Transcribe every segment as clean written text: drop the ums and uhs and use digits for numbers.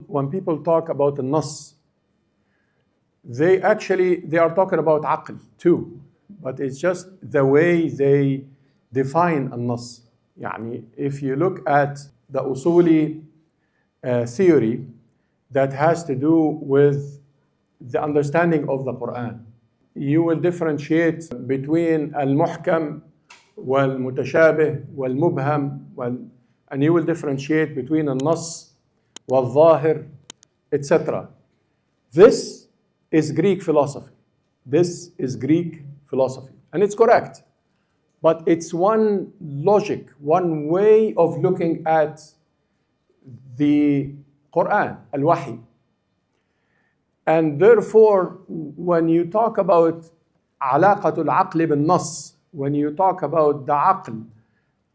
when people talk about the nas, they are talking about aql too, but it's just the way they define al-nas. Yani, if you look at the usuli theory that has to do with the understanding of the Quran, you will differentiate between al-muhkam wal-mutashabih wal-mubham, and you will differentiate between al-nas wal-zahir, etc. This is Greek philosophy. This is Greek philosophy, and it's correct. But it's one logic, one way of looking at the Quran, al-Wahy. And therefore, when you talk about alaqatul aqli bin nas, when you talk about the aql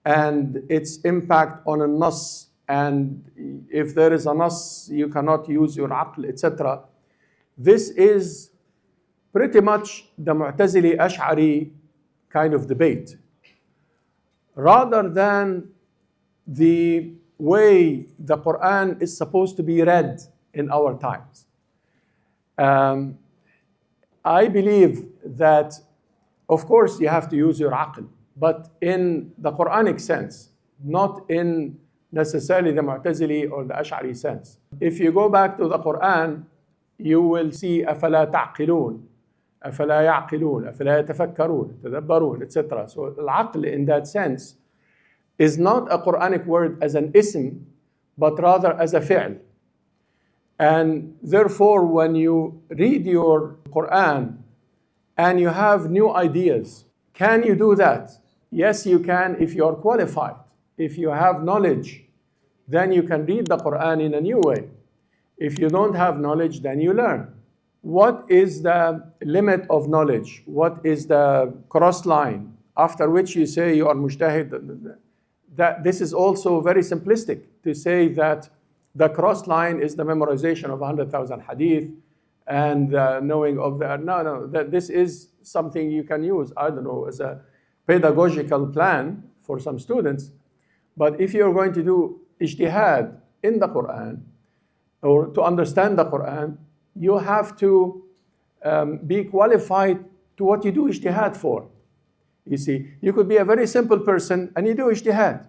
and its impact on a nas, and if there is a nas, you cannot use your aql, etc. This is pretty much the Mu'tazili Ash'ari kind of debate, rather than the way the Quran is supposed to be read in our times. I believe that, of course, you have to use your aql, but in the Quranic sense, not in necessarily the Mu'tazili or the Ash'ari sense. If you go back to the Quran, you will see أَفَلَا تَعْقِلُونَ أَفَلَا يَعْقِلُونَ أَفَلَا يَتَفَكَّرُونَ تَدَبَّرُونَ, etc. So al-aql in that sense is not a Quranic word as an ism, but rather as a fi'l. And therefore, when you read your Quran and you have new ideas, can you do that? Yes, you can if you are qualified. If you have knowledge, then you can read the Quran in a new way. If you don't have knowledge, then you learn. What is the limit of knowledge? What is the cross line after which you say you are mujtahid? That this is also very simplistic to say that the cross line is the memorization of 100,000 hadith and knowing of the... No, that this is something you can use, I don't know, as a pedagogical plan for some students. But if you're going to do ijtihad in the Quran, or to understand the Quran, you have to be qualified to what you do ijtihad for. You see, you could be a very simple person and you do ijtihad.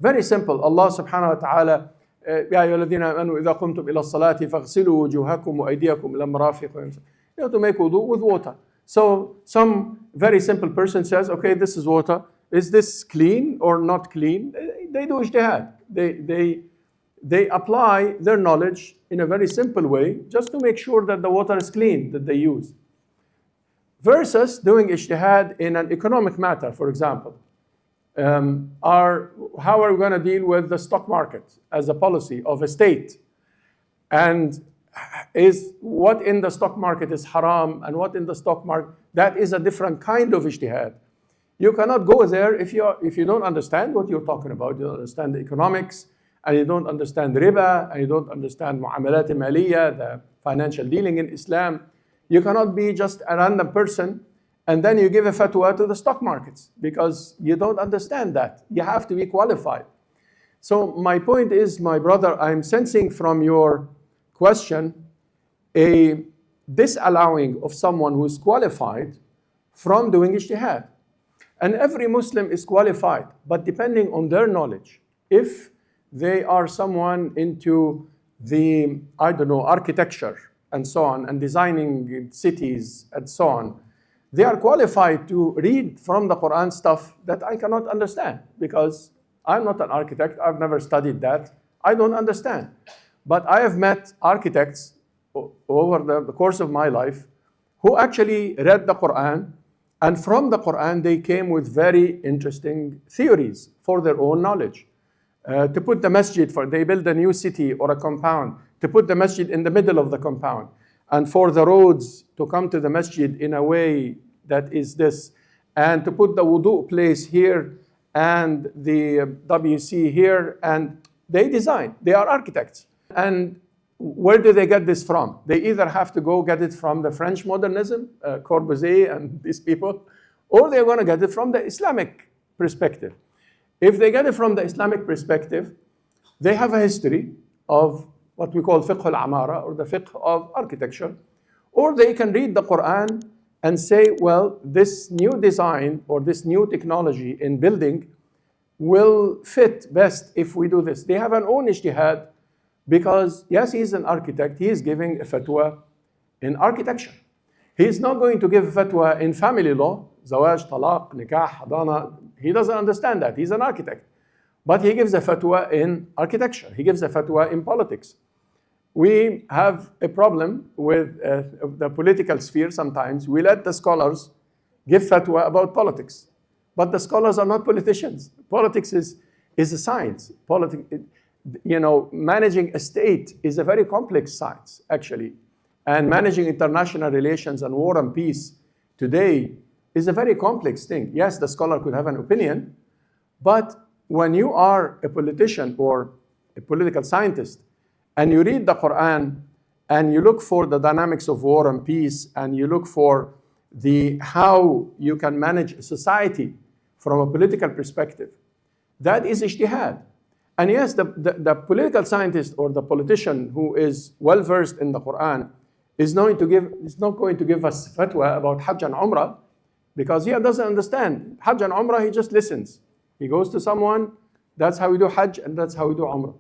Very simple. Allah subhanahu wa ta'ala, يا أيها الذين آمنوا إذا قمتم إلى الصلاة فاغسلوا وجوهكم وأيديكم إلى المرافق. You have to make wudu with water. So some very simple person says, okay, this is water. Is this clean or not clean? They do ijtihad. They apply their knowledge in a very simple way just to make sure that the water is clean that they use. Versus doing ijtihad in an economic matter, for example. How are we going to deal with the stock market as a policy of a state? And is what in the stock market is haram and what in the stock market, that is a different kind of ijtihad. You cannot go there if you don't understand what you're talking about. You don't understand the economics, and you don't understand riba, and you don't understand mu'amalat maliyya, the financial dealing in Islam. You cannot be just a random person and then you give a fatwa to the stock markets because you don't understand that. You have to be qualified. So my point is, my brother, I'm sensing from your question a disallowing of someone who is qualified from doing ijtihad. And every Muslim is qualified, but depending on their knowledge. If they are someone into the, architecture and so on, and designing cities and so on, they are qualified to read from the Quran stuff that I cannot understand because I'm not an architect. I've never studied that. I don't understand. But I have met architects over the course of my life who actually read the Quran, and from the Quran they came with very interesting theories for their own knowledge. To put the masjid, they build a new city or a compound, to put the masjid in the middle of the compound, and for the roads to come to the masjid in a way that is this, and to put the wudu place here and the WC here, and they design, they are architects. And where do they get this from? They either have to go get it from the French modernism, Corbusier and these people, or they're going to get it from the Islamic perspective. If they get it from the Islamic perspective, they have a history of what we call fiqh al-amara, or the fiqh of architecture. Or they can read the Quran and say, well, this new design or this new technology in building will fit best if we do this. They have an own ijtihad because, yes, he's an architect. He is giving a fatwa in architecture. He's not going to give a fatwa in family law, zawaj, talaq, nikah, hadana. He doesn't understand that. He's an architect. But he gives a fatwa in architecture. He gives a fatwa in politics. We have a problem with the political sphere sometimes. We let the scholars give fatwa about politics. But the scholars are not politicians. Politics is a science. Managing a state is a very complex science, actually. And managing international relations and war and peace today is a very complex thing. Yes, the scholar could have an opinion, but when you are a politician or a political scientist and you read the Quran and you look for the dynamics of war and peace and you look for how you can manage a society from a political perspective, that is ijtihad. And yes, the political scientist or the politician who is well versed in the Quran is not going to give us fatwa about Hajj and Umrah because he doesn't understand. Hajj and Umrah, he just listens. He goes to someone, that's how we do Hajj and that's how we do Umrah.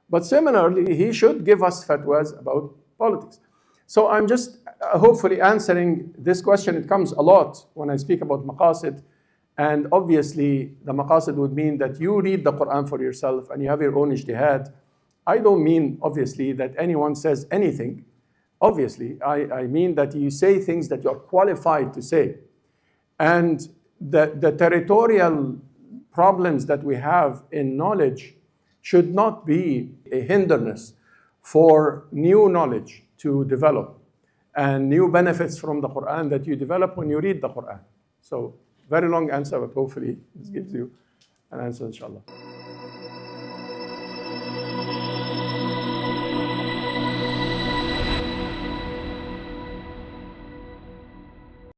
But similarly, he should give us fatwas about politics. So I'm just hopefully answering this question. It comes a lot when I speak about Maqasid. And obviously, the Maqasid would mean that you read the Quran for yourself and you have your own ijtihad. I don't mean, obviously, that anyone says anything. Obviously, I mean that you say things that you're qualified to say. And the territorial problems that we have in knowledge should not be a hindrance for new knowledge to develop and new benefits from the Quran that you develop when you read the Quran. So, very long answer, but hopefully this gives you an answer, inshallah.